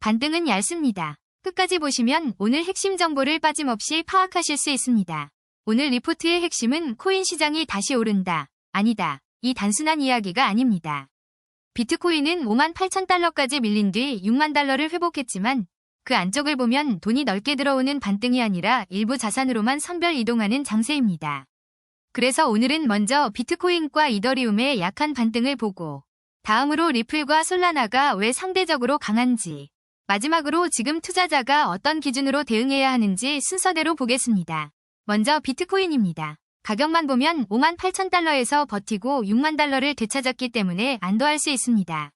반등은 얇습니다. 끝까지 보시면 오늘 핵심 정보를 빠짐없이 파악하실 수 있습니다. 오늘 리포트의 핵심은 코인 시장이 다시 오른다, 아니다, 이 단순한 이야기가 아닙니다. 비트코인은 58,000달러까지 밀린 뒤 6만 달러를 회복했지만 그 안쪽을 보면 돈이 넓게 들어오는 반등이 아니라 일부 자산으로만 선별 이동하는 장세입니다. 그래서 오늘은 먼저 비트코인과 이더리움의 약한 반등을 보고 다음으로 리플과 솔라나가 왜 상대적으로 강한지, 마지막으로 지금 투자자가 어떤 기준으로 대응해야 하는지 순서대로 보겠습니다. 먼저 비트코인입니다. 가격만 보면 58,000달러에서 버티고 6만 달러를 되찾았기 때문에 안도할 수 있습니다.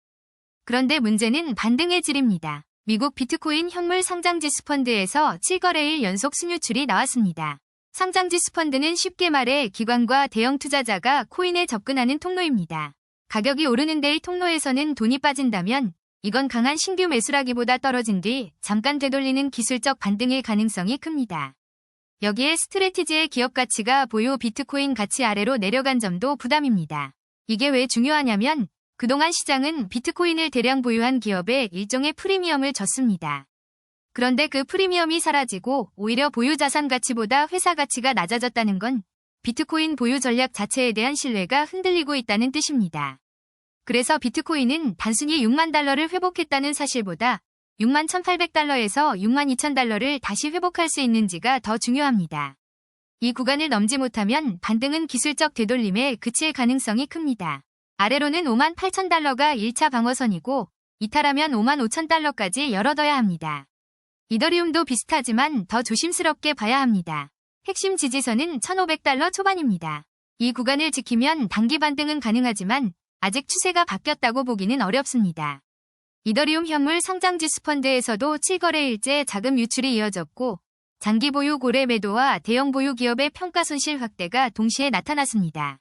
그런데 문제는 반등의 질입니다. 미국 비트코인 현물 상장지수 펀드에서 7거래일 연속 순유출이 나왔습니다. 상장지수 펀드는 쉽게 말해 기관과 대형 투자자가 코인에 접근하는 통로입니다. 가격이 오르는 데의 통로에서는 돈이 빠진다면 이건 강한 신규 매수라기보다 떨어진 뒤 잠깐 되돌리는 기술적 반등의 가능성이 큽니다. 여기에 스트래티지의 기업 가치가 보유 비트코인 가치 아래로 내려간 점도 부담입니다. 이게 왜 중요하냐면 그동안 시장은 비트코인을 대량 보유한 기업에 일종의 프리미엄을 줬습니다. 그런데 그 프리미엄이 사라지고 오히려 보유 자산 가치보다 회사 가치가 낮아졌다는 건 비트코인 보유 전략 자체에 대한 신뢰가 흔들리고 있다는 뜻입니다. 그래서 비트코인은 단순히 6만 달러를 회복했다는 사실보다 6만 1,800달러에서 6만 2,000달러를 다시 회복할 수 있는지가 더 중요합니다. 이 구간을 넘지 못하면 반등은 기술적 되돌림에 그칠 가능성이 큽니다. 아래로는 5만 8,000달러가 1차 방어선이고 이탈하면 5만 5,000달러까지 열어둬야 합니다. 이더리움도 비슷하지만 더 조심스럽게 봐야 합니다. 핵심 지지선은 1,500달러 초반입니다. 이 구간을 지키면 단기 반등은 가능하지만 아직 추세가 바뀌었다고 보기는 어렵습니다. 이더리움 현물 상장지수 펀드에서도 7거래일째 자금 유출이 이어졌고 장기 보유 고래 매도와 대형 보유 기업의 평가 손실 확대가 동시에 나타났습니다.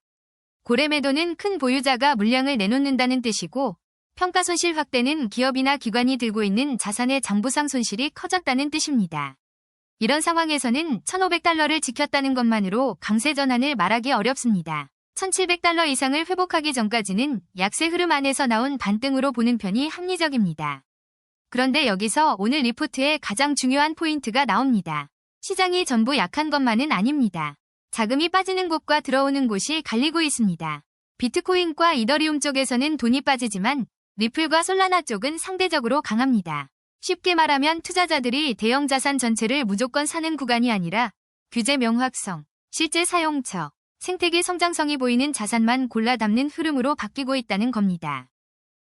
고래 매도는 큰 보유자가 물량을 내놓는다는 뜻이고 평가 손실 확대는 기업이나 기관이 들고 있는 자산의 장부상 손실이 커졌다는 뜻입니다. 이런 상황에서는 1,500달러를 지켰다는 것만으로 강세 전환을 말하기 어렵습니다. 1,700달러 이상을 회복하기 전까지는 약세 흐름 안에서 나온 반등으로 보는 편이 합리적입니다. 그런데 여기서 오늘 리포트의 가장 중요한 포인트가 나옵니다. 시장이 전부 약한 것만은 아닙니다. 자금이 빠지는 곳과 들어오는 곳이 갈리고 있습니다. 비트코인과 이더리움 쪽에서는 돈이 빠지지만 리플과 솔라나 쪽은 상대적으로 강합니다. 쉽게 말하면 투자자들이 대형 자산 전체를 무조건 사는 구간이 아니라 규제 명확성, 실제 사용처, 생태계 성장성이 보이는 자산만 골라 담는 흐름으로 바뀌고 있다는 겁니다.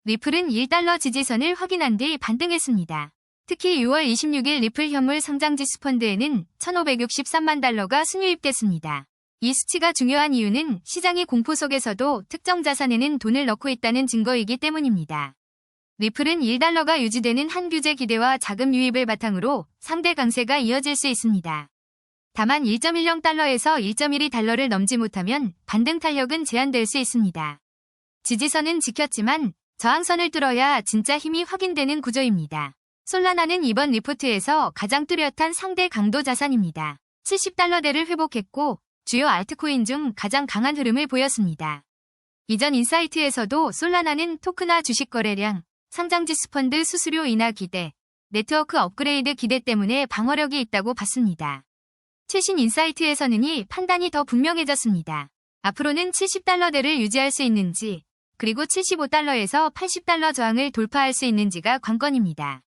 리플은 1달러 지지선을 확인한 뒤 반등했습니다. 특히 6월 26일 리플 현물 상장지수 펀드에는 1,563만 달러가 순유입됐습니다. 이 수치가 중요한 이유는 시장의 공포 속에서도 특정 자산에는 돈을 넣고 있다는 증거이기 때문입니다. 리플은 1달러가 유지되는 한 규제 기대와 자금 유입을 바탕으로 상대 강세가 이어질 수 있습니다. 다만 1.10달러에서 1.12달러를 넘지 못하면 반등 탄력은 제한될 수 있습니다. 지지선은 지켰지만 저항선을 뚫어야 진짜 힘이 확인되는 구조입니다. 솔라나는 이번 리포트에서 가장 뚜렷한 상대 강도 자산입니다. 70달러대를 회복했고 주요 알트코인 중 가장 강한 흐름을 보였습니다. 이전 인사이트에서도 솔라나는 토크나 주식 거래량, 상장지수 펀드 수수료 인하 기대, 네트워크 업그레이드 기대 때문에 방어력이 있다고 봤습니다. 최신 인사이트에서는 이 판단이 더 분명해졌습니다. 앞으로는 70달러대를 유지할 수 있는지, 그리고 75달러에서 80달러 저항을 돌파할 수 있는지가 관건입니다.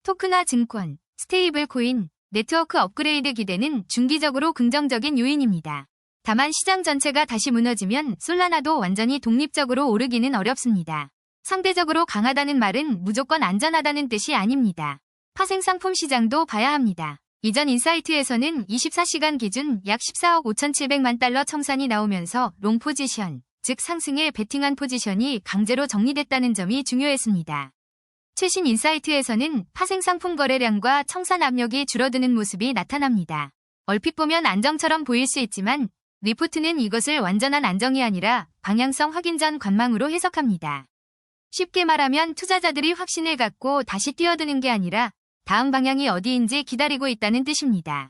토크나 증권, 스테이블 코인, 네트워크 업그레이드 기대는 중기적으로 긍정적인 요인입니다. 다만 시장 전체가 다시 무너지면 솔라나도 완전히 독립적으로 오르기는 어렵습니다. 상대적으로 강하다는 말은 무조건 안전하다는 뜻이 아닙니다. 파생상품 시장도 봐야 합니다. 이전 인사이트에서는 24시간 기준 약 14억 5,700만 달러 청산이 나오면서 롱 포지션, 즉 상승에 베팅한 포지션이 강제로 정리됐다는 점이 중요했습니다. 최신 인사이트에서는 파생상품 거래량과 청산 압력이 줄어드는 모습이 나타납니다. 얼핏 보면 안정처럼 보일 수 있지만 리포트는 이것을 완전한 안정이 아니라 방향성 확인 전 관망으로 해석합니다. 쉽게 말하면 투자자들이 확신을 갖고 다시 뛰어드는 게 아니라 다음 방향이 어디인지 기다리고 있다는 뜻입니다.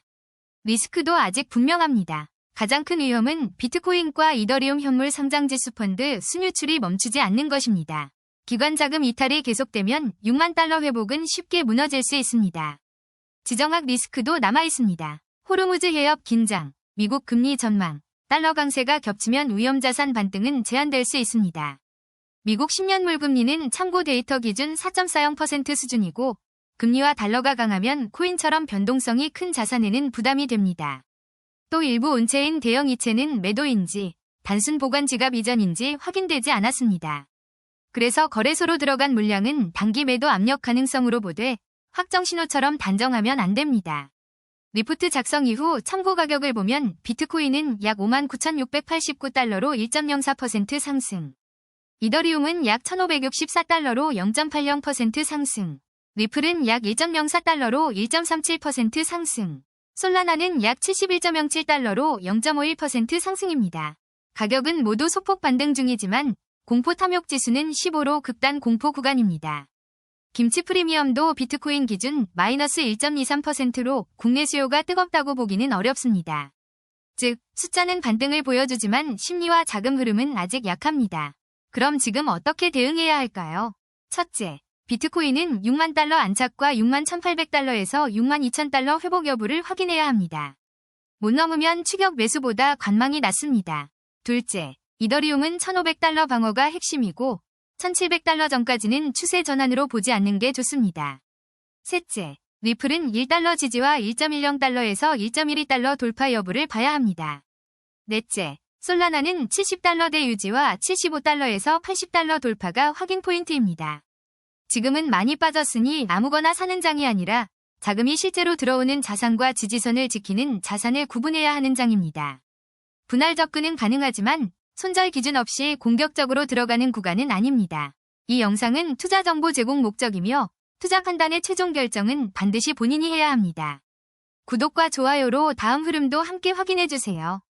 리스크도 아직 분명합니다. 가장 큰 위험은 비트코인과 이더리움 현물 상장지수 펀드 순유출이 멈추지 않는 것입니다. 기관 자금 이탈이 계속되면 6만 달러 회복은 쉽게 무너질 수 있습니다. 지정학 리스크도 남아 있습니다. 호르무즈 해협 긴장, 미국 금리 전망, 달러 강세가 겹치면 위험자산 반등은 제한될 수 있습니다. 미국 10년물 금리는 참고 데이터 기준 4.40% 수준이고 금리와 달러가 강하면 코인처럼 변동성이 큰 자산에는 부담이 됩니다. 또 일부 온체인 대형 이체는 매도인지 단순 보관 지갑 이전인지 확인되지 않았습니다. 그래서 거래소로 들어간 물량은 단기 매도 압력 가능성으로 보되 확정 신호처럼 단정하면 안 됩니다. 리포트 작성 이후 참고 가격을 보면 비트코인은 약 59,689달러로 1.04% 상승. 이더리움은 약 1,564달러로 0.80% 상승. 리플은 약 1.04달러로 1.37% 상승. 솔라나는 약 71.07달러로 0.51% 상승입니다. 가격은 모두 소폭 반등 중이지만 공포 탐욕 지수는 15로 극단 공포 구간입니다. 김치 프리미엄도 비트코인 기준 마이너스 1.23%로 국내 수요가 뜨겁다고 보기는 어렵습니다. 즉, 숫자는 반등을 보여주지만 심리와 자금 흐름은 아직 약합니다. 그럼 지금 어떻게 대응해야 할까요? 첫째, 비트코인은 6만 달러 안착과 6만 1,800달러에서 6만 2,000달러 회복 여부를 확인해야 합니다. 못 넘으면 추격 매수보다 관망이 낫습니다. 둘째, 이더리움은 1,500달러 방어가 핵심이고 1,700달러 전까지는 추세 전환으로 보지 않는 게 좋습니다. 셋째, 리플은 1달러 지지와 1.10달러에서 1.12달러 돌파 여부를 봐야 합니다. 넷째, 솔라나는 70달러대 유지와 75달러에서 80달러 돌파가 확인 포인트입니다. 지금은 많이 빠졌으니 아무거나 사는 장이 아니라 자금이 실제로 들어오는 자산과 지지선을 지키는 자산을 구분해야 하는 장입니다. 분할 접근은 가능하지만 손절 기준 없이 공격적으로 들어가는 구간은 아닙니다. 이 영상은 투자 정보 제공 목적이며 투자 판단의 최종 결정은 반드시 본인이 해야 합니다. 구독과 좋아요로 다음 흐름도 함께 확인해주세요.